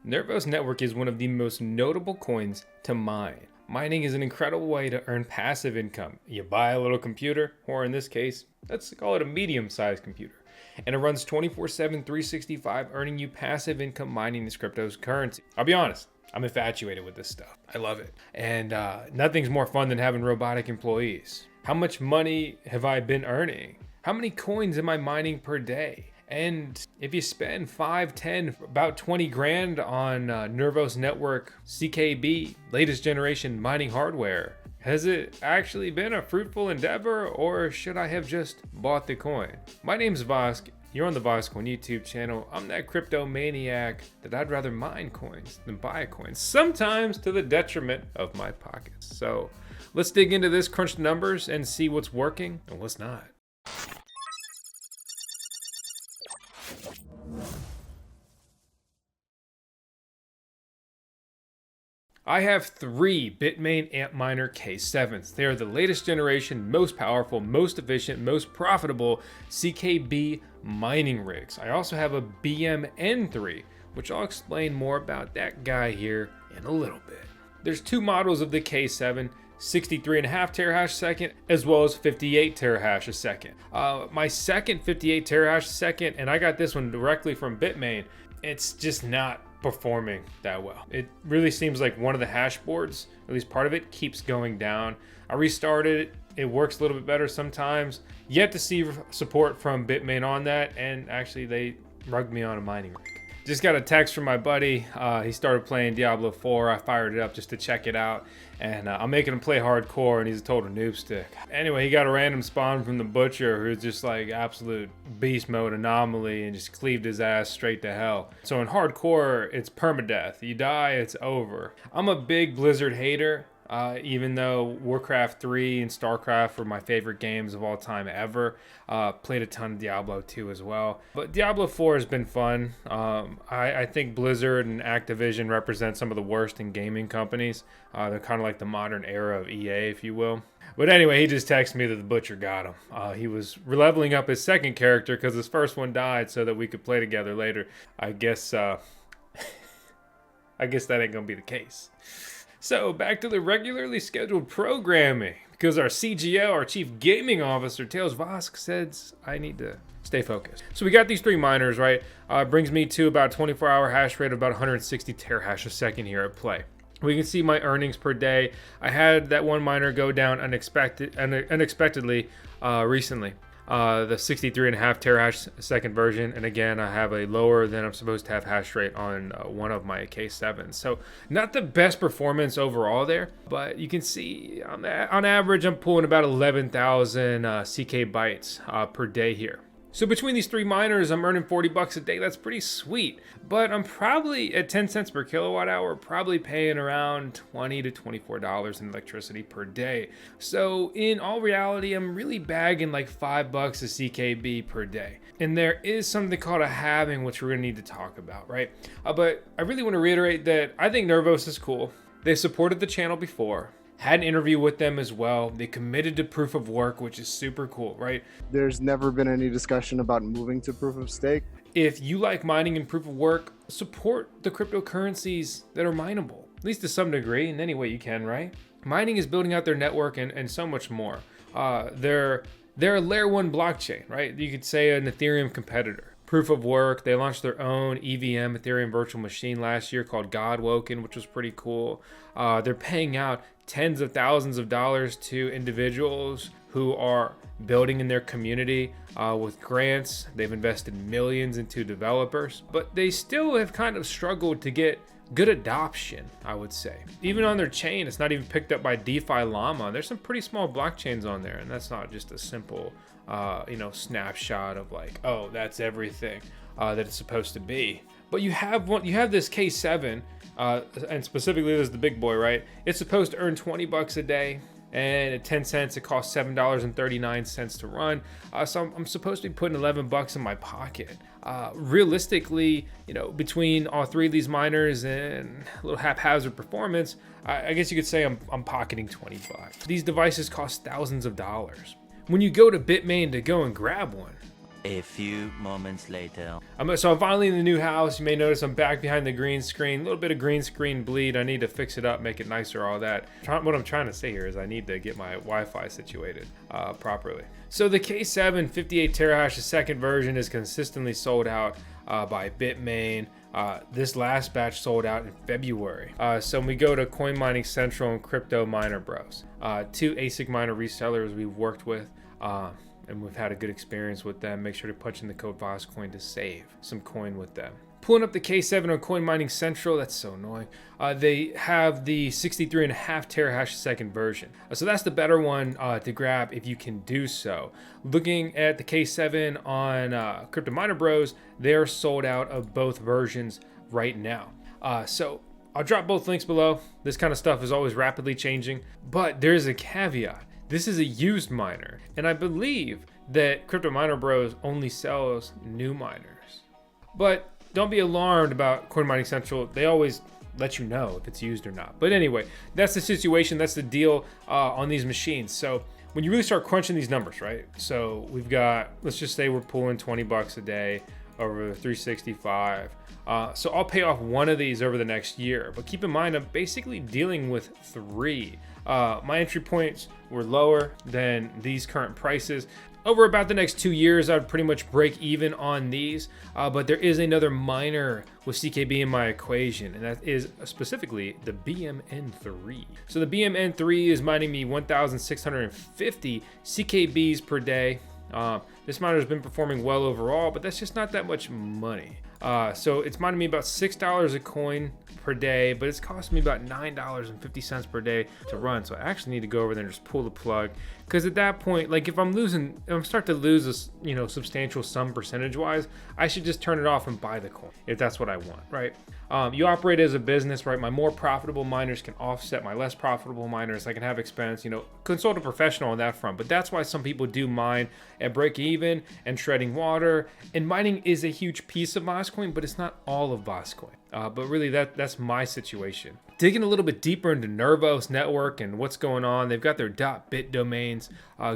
Nervos Network is one of the most notable coins to mine. Mining is an incredible way to earn passive income. You buy a little computer, or in this case, let's call it a medium-sized computer, and it runs 24/7, 365, earning you passive income mining this cryptocurrency. I'll be honest, I'm infatuated with this stuff. I love it. And nothing's more fun than having robotic employees. How much money have I been earning? How many coins am I mining per day? And if you spend 5, 10, about 20 grand on Nervos Network CKB, latest generation mining hardware, has it actually been a fruitful endeavor, or should I have just bought the coin? My name's Vosk. You're on the VoskCoin YouTube channel. I'm that crypto maniac that I'd rather mine coins than buy coins, sometimes to the detriment of my pockets. So let's dig into this, crunch the numbers, and see what's working and what's not. I have 3 Bitmain Antminer K7s. They are the latest generation, most powerful, most efficient, most profitable CKB mining rigs. I also have a Bm-N3, which I'll explain more about that guy here in a little bit. There's 2 models of the K7, 63.5 terahash a second, as well as 58 terahash a second. My second 58 terahash a second, and I got this one directly from Bitmain, it's just not performing that well. It really seems like one of the hash boards, at least part of it, keeps going down. I restarted it. It works a little bit better sometimes. Yet to see support from Bitmain on that, and actually they rugged me on a mining rig. Just got a text from my buddy. He started playing Diablo 4. I fired it up just to check it out, and I'm making him play hardcore, and he's a total noob stick. Anyway, he got a random spawn from the butcher who's just like absolute beast mode anomaly and just cleaved his ass straight to hell. So in hardcore, it's permadeath. You die, it's over. I'm a big Blizzard hater. Even though Warcraft 3 and StarCraft were my favorite games of all time ever. Played a ton of Diablo 2 as well. But Diablo 4 has been fun. I think Blizzard and Activision represent some of the worst in gaming companies. They're kind of like the modern era of EA, if you will. But anyway, he just texted me that the butcher got him. He was leveling up his second character because his first one died so that we could play together later. I guess that ain't gonna be the case. So back to the regularly scheduled programming, because our CGO, our Chief Gaming Officer, Tails Vosk, says I need to stay focused. So we got these 3 miners, right? Brings me to about 24-hour hash rate of about 160 terahash a second here at play. We can see my earnings per day. I had that one miner go down unexpectedly recently. The 63.5 terahash a second version, and again I have a lower than I'm supposed to have hash rate on one of my K7s. So not the best performance overall there, but you can see on average I'm pulling about 11,000 CK bytes per day here. So between these 3 miners, I'm earning 40 bucks a day. That's pretty sweet. But I'm probably at 10 cents per kilowatt hour, probably paying around $20 to $24 in electricity per day. So in all reality, I'm really bagging like 5 bucks a CKB per day. And there is something called a halving, which we're gonna need to talk about, right? But I really want to reiterate that I think Nervos is cool. They supported the channel before. Had an interview with them as well. They committed to proof of work, which is super cool, right? There's never been any discussion about moving to proof of stake. If you like mining and proof of work, support the cryptocurrencies that are mineable, at least to some degree, in any way you can, right? Mining is building out their network and so much more. They're a layer 1 blockchain, right? You could say an Ethereum competitor. Proof of work, they launched their own EVM, Ethereum virtual machine, last year called Godwoken, which was pretty cool. They're paying out tens of thousands of dollars to individuals who are building in their community with grants. They've invested millions into developers, but they still have kind of struggled to get good adoption, I would say. Even on their chain, it's not even picked up by DeFi Llama. There's some pretty small blockchains on there, and that's not just a simple snapshot of like, oh, that's everything that it's supposed to be. But you have this K7, and specifically this is the big boy, right? It's supposed to earn 20 bucks a day, and at 10 cents it costs $7.39 to run. So I'm supposed to be putting 11 bucks in my pocket. Realistically, between all 3 of these miners and a little haphazard performance, I guess you could say I'm pocketing 20 bucks. These devices cost thousands of dollars. When you go to Bitmain to go and grab one, A few moments later. So I'm finally in the new house. You may notice I'm back behind the green screen. A little bit of green screen bleed. I need to fix it up, make it nicer, all that. What I'm trying to say here is I need to get my Wi-Fi situated properly. So the K7 58 terahash a second version is consistently sold out by Bitmain. This last batch sold out in February. So when we go to Coin Mining Central and Crypto Miner Bros, two ASIC miner resellers we've worked with, and we've had a good experience with them. Make sure to punch in the code VoskCoin to save some coin with them. Pulling up the K7 on Coin Mining Central, that's so annoying. They have the 63.5 terahash a second version. So that's the better one to grab if you can do so. Looking at the K7 on Crypto Miner Bros, they're sold out of both versions right now. So I'll drop both links below. This kind of stuff is always rapidly changing, but there's a caveat. This is a used miner, and I believe that Crypto Miner Bros only sells new miners. But don't be alarmed about Coin Mining Central. They always let you know if it's used or not. But anyway, that's the situation. That's the deal on these machines. So when you really start crunching these numbers, right? So we've got, let's just say we're pulling 20 bucks a day over 365. So I'll pay off one of these over the next year. But keep in mind, I'm basically dealing with three. My entry points were lower than these current prices. Over about the next 2 years, I'd pretty much break even on these, but there is another miner with CKB in my equation, and that is specifically the Bm-N3. So the Bm-N3 is mining me 1,650 CKBs per day. This miner has been performing well overall, but that's just not that much money. So it's mining me about $6 a coin per day, but it's costing me about $9.50 per day to run. So I actually need to go over there and just pull the plug, because at that point, like if I'm starting to lose a substantial sum percentage wise, I should just turn it off and buy the coin if that's what I want, right? You operate as a business, right? My more profitable miners can offset my less profitable miners. I can have expense, consult a professional on that front. But that's why some people do mine at break even and treading water. And mining is a huge piece of VoskCoin, but it's not all of VoskCoin. But really that's my situation. Digging a little bit deeper into Nervos Network and what's going on, they've got their .bit domains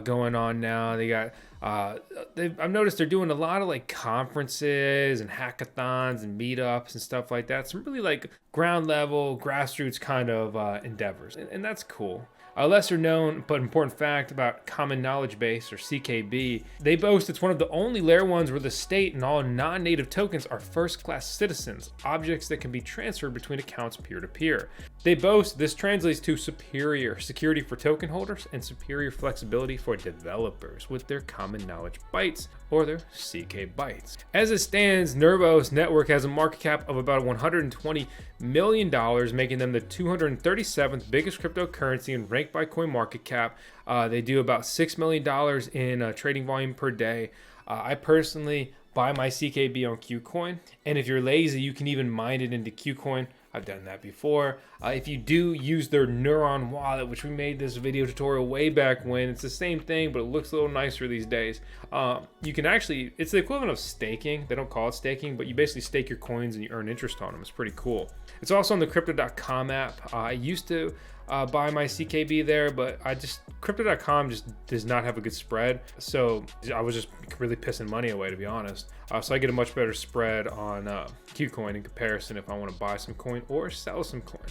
going on now. They got I've noticed they're doing a lot of like conferences and hackathons and meetups and stuff like that. Some really like ground level, grassroots kind of endeavors, and that's cool. A lesser known but important fact about Common Knowledge Base, or CKB, they boast it's one of the only layer ones where the state and all non-native tokens are first-class citizens, objects that can be transferred between accounts peer-to-peer. They boast this translates to superior security for token holders and superior flexibility for developers with their Common Knowledge Bytes, or their CK Bytes. As it stands, Nervos Network has a market cap of about $120 million, making them the 237th biggest cryptocurrency and ranked by CoinMarketCap. They do about $6 million in trading volume per day. I personally buy my CKB on KuCoin, and if you're lazy, you can even mine it into KuCoin. I've done that before. If you do use their Neuron wallet, which we made this video tutorial way back when, it's the same thing, but it looks a little nicer these days. You can actually, it's the equivalent of staking. They don't call it staking, but you basically stake your coins and you earn interest on them. It's pretty cool. It's also on the Crypto.com app. I used to buy my CKB there, but Crypto.com just does not have a good spread. So I was just really pissing money away, to be honest. So I get a much better spread on KuCoin in comparison if I want to buy some coin or sell some coin.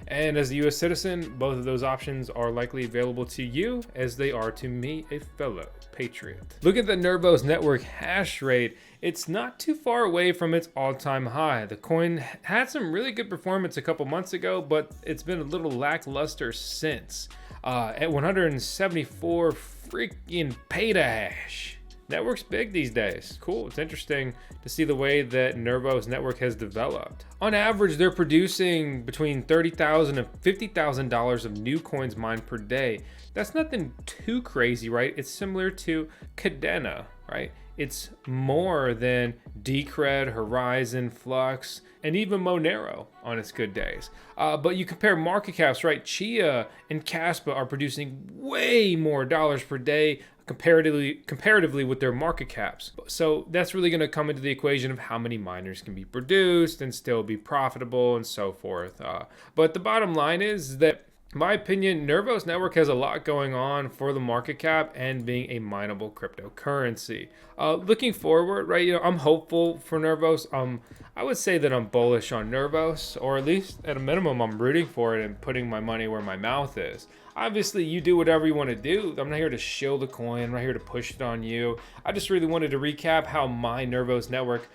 And as a US citizen, both of those options are likely available to you as they are to me, a fellow patriot. Look at the Nervos Network hash rate. It's not too far away from its all-time high. The coin had some really good performance a couple months ago, but it's been a little lackluster since. At 174 freaking petahash. Network's big these days. Cool. It's interesting to see the way that Nervos Network has developed. On average, they're producing between $30,000 and $50,000 of new coins mined per day. That's nothing too crazy, right? It's similar to Cadena, right? It's more than Decred, Horizon, Flux, and even Monero on its good days. But you compare market caps, right? Chia and Caspa are producing way more dollars per day comparatively with their market caps. So that's really going to come into the equation of how many miners can be produced and still be profitable and so forth. But the bottom line is that In my opinion, Nervos Network has a lot going on for the market cap and being a mineable cryptocurrency. Looking forward, right? I'm hopeful for Nervos. I would say that I'm bullish on Nervos, or at least at a minimum, I'm rooting for it and putting my money where my mouth is. Obviously, you do whatever you want to do. I'm not here to shill the coin. I'm not here to push it on you. I just really wanted to recap how my Nervos Network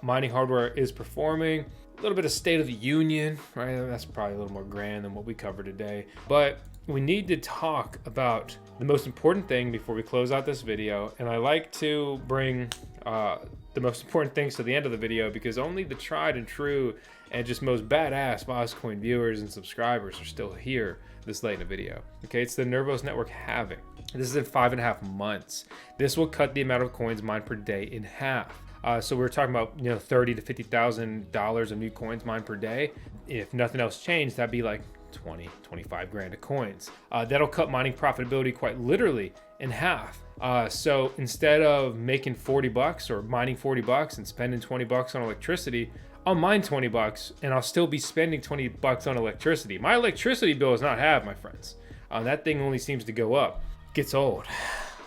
mining hardware is performing. A little bit of state of the union, right? That's probably a little more grand than what we cover today. But we need to talk about the most important thing before we close out this video. And I like to bring the most important things to the end of the video, because only the tried and true and just most badass VoskCoin viewers and subscribers are still here this late in the video. Okay, it's the Nervos Network halving. This is in 5.5 months. This will cut the amount of coins mined per day in half. So we're talking about, $30,000 to $50,000 of new coins mined per day. If nothing else changed, that'd be like 25 grand of coins. That'll cut mining profitability quite literally in half. So instead of making $40 or mining $40 and spending $20 on electricity, I'll mine $20 and I'll still be spending $20 on electricity. My electricity bill is not half, my friends. That thing only seems to go up. Gets old.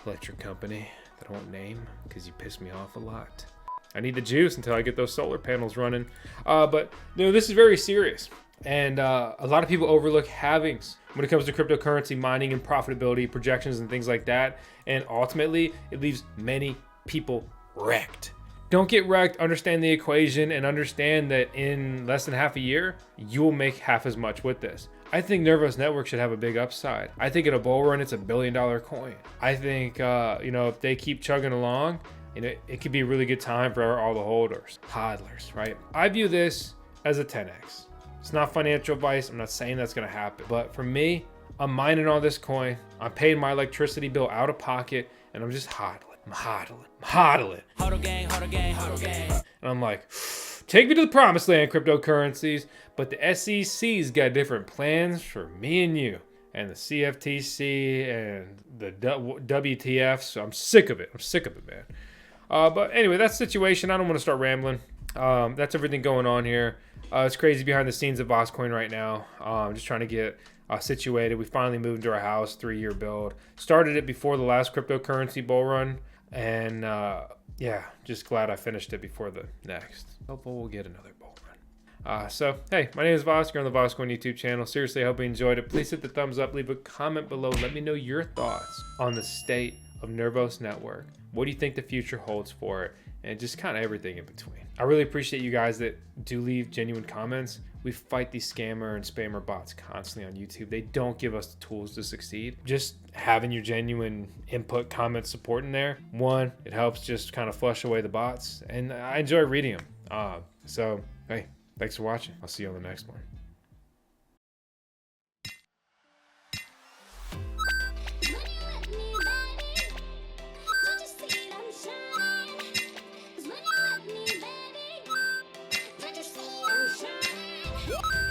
Electric company that I won't name because you piss me off a lot. I need the juice until I get those solar panels running. But this is very serious. And a lot of people overlook halvings when it comes to cryptocurrency mining and profitability projections and things like that. And ultimately, it leaves many people wrecked. Don't get wrecked, understand the equation, and understand that in less than half a year, you'll make half as much with this. I think Nervos Network should have a big upside. I think in a bull run, it's $1 billion coin. I think, if they keep chugging along, it could be a really good time for all the holders, hodlers, right? I view this as a 10x. It's not financial advice. I'm not saying that's going to happen. But for me, I'm mining all this coin. I'm paying my electricity bill out of pocket, and I'm just hodling. I'm hodling. Hodl gang. And I'm like, take me to the promised land, cryptocurrencies. But the SEC's got different plans for me and you. And the CFTC and the WTF. So I'm sick of it. Man. But anyway, that's the situation. I don't want to start rambling. That's everything going on here. It's crazy behind the scenes of VoskCoin right now. Just trying to get situated. We finally moved into our house, 3-year build. Started it before the last cryptocurrency bull run. And just glad I finished it before the next. Hopefully we'll get another bull run. So, hey, my name is Vosk. You're on the VoskCoin YouTube channel. Seriously, I hope you enjoyed it. Please hit the thumbs up. Leave a comment below. Let me know your thoughts on the state of Nervos Network. What do you think the future holds for it? And just kind of everything in between. I really appreciate you guys that do leave genuine comments. We fight these scammer and spammer bots constantly on YouTube. They don't give us the tools to succeed. Just having your genuine input, comment, support in there. One, it helps just kind of flush away the bots. And I enjoy reading them. So, hey, thanks for watching. I'll see you on the next one. Shine.